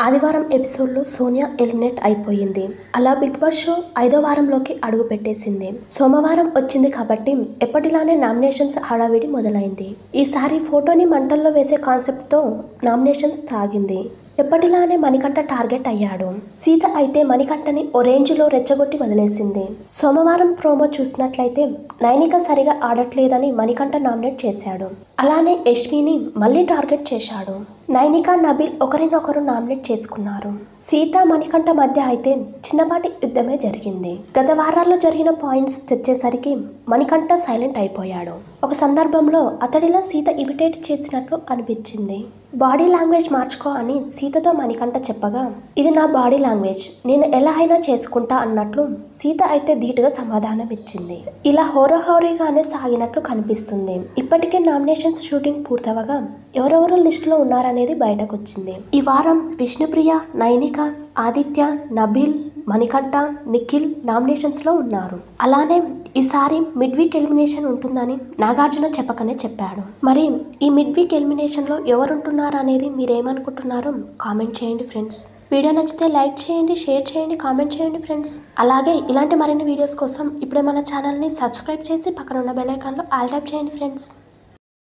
ఆదివారం ఎపిసోడ్లో సోనియా ఎలిమినేట్ అయిపోయింది. అలా బిగ్ బాస్ షో 5వ వారంలోకి అడుగు పెట్టేసింది. సోమవారం వచ్చింది కాబట్టి ఎప్పటిలానే నామినేషన్స్ హడావిడి మొదలైంది. ఈసారి ఫోటోని మంటల్లో వేసే కాన్సెప్ట్తో నామినేషన్స్ సాగింది. ఎప్పటిలానే మణికంఠ టార్గెట్ అయ్యాడు. సీత అయితే మణికంఠని ఓ రేంజ్లో రెచ్చగొట్టి వదిలేసింది. సోమవారం ప్రోమో చూసినట్లయితే నైనిక సరిగా ఆడట్లేదని మణికంఠ నామినేట్ చేశాడు. అలానే యష్మిని మళ్ళీ టార్గెట్ చేశాడు. నైనిక, నబీల్ ఒకరినొకరు నామినేట్ చేసుకున్నారు. సీత, మణికంఠ మధ్య అయితే చిన్నపాటి యుద్ధమే జరిగింది. గత వారాల్లో జరిగిన పాయింట్స్ తెచ్చేసరికి మణికంఠ సైలెంట్ అయిపోయాడు. ఒక సందర్భంలో అతడిలా సీత ఇమిటేట్ చేసినట్లు అనిపించింది. బాడీ లాంగ్వేజ్ మార్చుకో అని సీతతో మణికంఠ చెప్పగా, ఇది నా బాడీ లాంగ్వేజ్, నేను ఎలా అయినా చేసుకుంటా అన్నట్లు సీత అయితే ధీటుగా సమాధానం ఇచ్చింది. ఇలా హోరాహోరీగానే సాగినట్లు కనిపిస్తుంది. ఇప్పటికే నామినేషన్స్ షూటింగ్ పూర్తవగా ఎవరెవరు లిస్టులో ఉన్నారనేది బయటకొచ్చింది. ఈ వారం విష్ణుప్రియ, నైనిక, ఆదిత్య, నబీల్, మణికంఠ, నిఖిల్ నామినేషన్స్లో ఉన్నారు. అలానే ఈసారి మిడ్ వీక్ ఎలిమినేషన్ ఉంటుందని నాగార్జున చెప్పకనే చెప్పాడు. మరి ఈ మిడ్ వీక్ ఎలిమినేషన్లో ఎవరుంటున్నారు అనేది మీరేమనుకుంటున్నారో కామెంట్ చేయండి ఫ్రెండ్స్. వీడియో నచ్చితే లైక్ చేయండి, షేర్ చేయండి, కామెంట్ చేయండి ఫ్రెండ్స్. అలాగే ఇలాంటి మరిన్ని వీడియోస్ కోసం ఇప్పుడే మన ఛానల్ని సబ్స్క్రైబ్ చేసి పక్కన ఉన్న బెల్ ఐకాన్లో ఆల్ ట్యాప్ చేయండి ఫ్రెండ్స్.